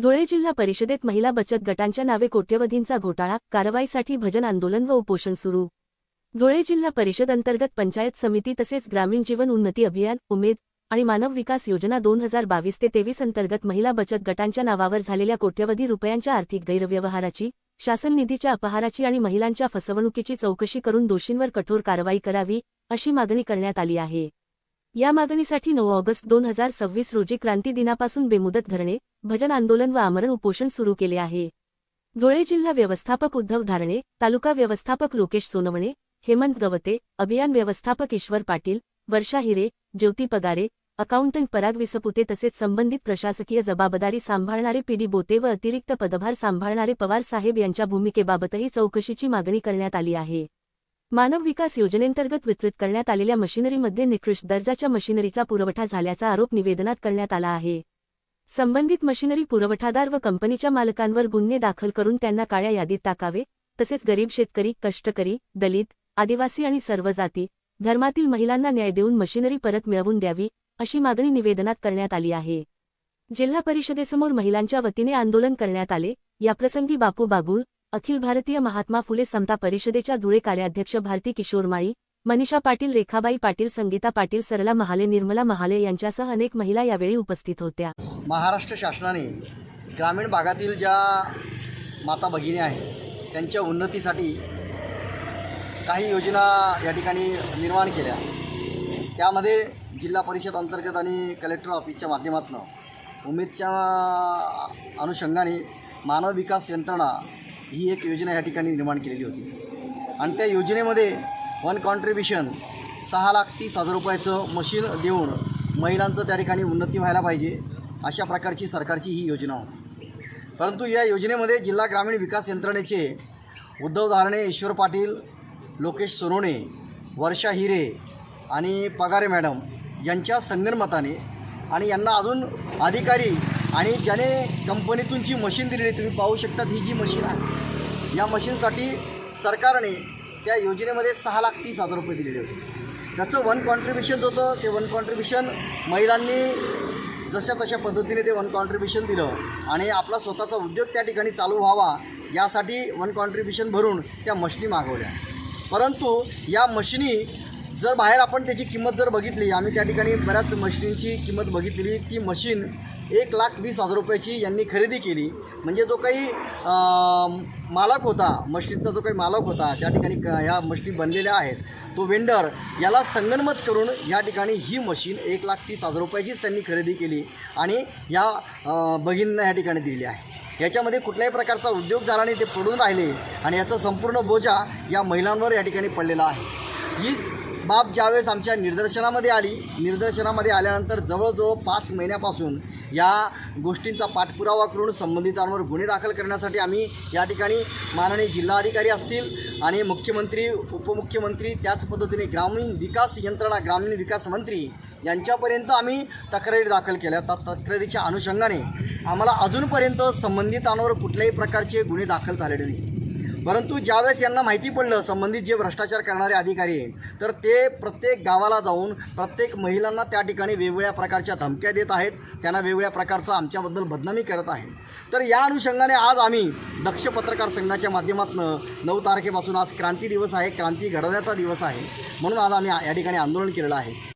धुळे जिल्हा परिषदेत महिला बचत गटांच्या नावे कोट्यवधींचा घोटाळा, कारवाईसाठी भजन आंदोलन व उपोषण सुरू। धुळे जिल्हा परिषद अंतर्गत पंचायत समिती तसेच ग्रामीण जीवन उन्नती अभियान, उमेद आणि मानव विकास योजना 2022 ते 23 अंतर्गत महिला बचत गटांच्या नावावर झालेल्या कोट्यवधी रुपयांच्या आर्थिक गैरव्यवहाराची, शासन निधीच्या अपहाराची आणि महिलांच्या फसवणुकीची चौकशी करून दोषींवर कठोर कारवाई करावी, अशी मागणी करण्यात आली आहे। या मागणीसाठी 9 ऑगस्ट 2026 रोजी क्रांती दिनापासून बेमुदत धरणे, भजन आंदोलन व आमरण उपोषण सुरू केले आहे। धुळे जिल्हा व्यवस्थापक उद्धव धारणे, तालुका व्यवस्थापक लोकेश सोनवणे, हेमंत गवते, अभियान व्यवस्थापक ईश्वर पाटील, वर्षा हिरे, ज्योती पगारे, अकाउंटंट पराग विसपुते तसेच संबंधित प्रशासकीय जबाबदारी सांभाळणारे पीडी बोते व अतिरिक्त पदभार सांभाळणारे पवार साहेब यांच्या भूमिकेबाबतही चौकशीची मागणी करण्यात आली आहे। मानव विकास योजनेंतर्गत वितरित करण्यात आलेल्या मशिनरीमध्ये निकृष्ट दर्जाच्या मशिनरीचा पुरवठा झाल्याचा आरोप निवेदनात करण्यात आला आहे। संबंधित मशिनरी पुरवठादार व कंपनीच्या मालकांवर गुन्हे दाखल करून त्यांना काळ्या यादीत टाकावे, तसेच गरीब शेतकरी, कष्टकरी, दलित, आदिवासी आणि सर्व जाती, धर्मातील महिलांना न्याय देऊन मशिनरी परत मिळवून द्यावी, अशी मागणी निवेदनात करण्यात आली आहे। जिल्हा परिषदेसमोर महिलांच्या वतीने आंदोलन करण्यात आले। याप्रसंगी बापू बागुळ, अखिल भारतीय महात्मा फुले समता परिषदेच्या धुळे कार्याध्यक्ष भारती किशोर माळी, मनीषा पाटील, रेखाबाई पाटील, संगीता पाटील, सरला महाले, निर्मला महाले यांच्यासह अनेक महिला यावेळी उपस्थित होत्या। महाराष्ट्र शासनाने ग्रामीण भागातील ज्या माता भगिनी आहेत त्यांच्या उन्नतीसाठी काही योजना या ठिकाणी निर्माण केल्या। त्यामध्ये जिल्हा परिषद अंतर्गत आणि कलेक्टर ऑफिसच्या माध्यमातून उमेदच्या अनुषंगाने मानव विकास यंत्रणा ही एक योजना या ठिकाणी निर्माण केलेली होती आणि त्या योजनेमध्ये वन कॉन्ट्रीब्युशन 6,30,000 रुपयाचं मशीन देऊन महिलांचं त्या ठिकाणी उन्नती व्हायला पाहिजे, अशा प्रकारची सरकारची ही योजना होती। परंतु या योजनेमध्ये जिल्हा ग्रामीण विकास यंत्रणेचे उद्धव धारणे, ईश्वर पाटील, लोकेश सोनवणे, वर्षा हिरे आणि पगारे मॅडम यांच्या संगनमताने आणि यांना अजून अधिकारी आणि ज्याने कंपनीतून जी मशीन दिलेली तुम्ही पाहू शकतात, ही जी मशीन आहे या मशीनसाठी सरकारने त्या योजनेमध्ये 6,30,000 रुपये दिलेले होते। त्याचं वन कॉन्ट्रीब्युशन होतं, ते वन कॉन्ट्रीब्युशन महिलांनी जशा तशा पद्धतीने ते वन कॉन्ट्रीब्युशन दिलं आणि आपला स्वतःचा उद्योग त्या ठिकाणी चालू व्हावा यासाठी वन कॉन्ट्रीब्युशन भरून त्या मशिनी मागवल्या। परंतु या मशिनी जर बाहेर आपण त्याची किंमत जर बघितली, आम्ही त्या ठिकाणी बऱ्याच मशिनींची किंमत बघितलेली, ती मशीन 1,20,000 रुपयाची यांनी खरेदी केली। म्हणजे जो काही मालक होता, मशीनचा जो काही मालक होता, त्या ठिकाणी ह्या मशिनी बनलेल्या आहेत, तो वेंडर याला संगनमत करून या ठिकाणी ही मशीन 1,30,000 रुपयाचीच त्यांनी खरेदी केली आणि या भगिनींना या ठिकाणी दिलेली आहे। याच्यामध्ये कुठल्याही प्रकारचा उद्योग झाला नाही, ते पडून राहिले आणि याचा संपूर्ण बोजा या महिलांवर या ठिकाणी पडलेला आहे। ही बाब ज्यावेळेस आमच्या निदर्शनामध्ये आली, निदर्शनामध्ये आल्यानंतर जवळजवळ 5 महिन्यापासून या गोष्टींचा पाठपुरावा करून संबंधितांवर गुन्हे दाखल करण्यासाठी आम्ही या ठिकाणी माननीय जिल्हाधिकारी असतील आणि मुख्यमंत्री, उपमुख्यमंत्री, त्याच पद्धतीने ग्रामीण विकास यंत्रणा, ग्रामीण विकास मंत्री यांच्यापर्यंत आम्ही तक्रारी दाखल केल्या। त्या तक्रारीच्या अनुषंगाने आम्हाला अजूनपर्यंत संबंधितांवर कुठल्याही प्रकारचे गुन्हे दाखल झालेले नाही। परंतु ज्यावेळेस यांना माहिती पडलं संबंधित जे भ्रष्टाचार करणारे अधिकारी आहेत, तर ते प्रत्येक गावाला जाऊन प्रत्येक महिलांना त्या ठिकाणी वेगवेगळ्या प्रकारच्या धमक्या देत आहेत, त्यांना वेगवेगळ्या प्रकारचं आमच्याबद्दल बदनामी करत आहेत। तर या अनुषंगाने आज आम्ही दक्ष पत्रकार संघाच्या माध्यमातून 9 तारखेपासून आज क्रांती दिवस आहे, क्रांती घडवण्याचा दिवस आहे, म्हणून आज आम्ही या ठिकाणी आंदोलन केलेलं आहे।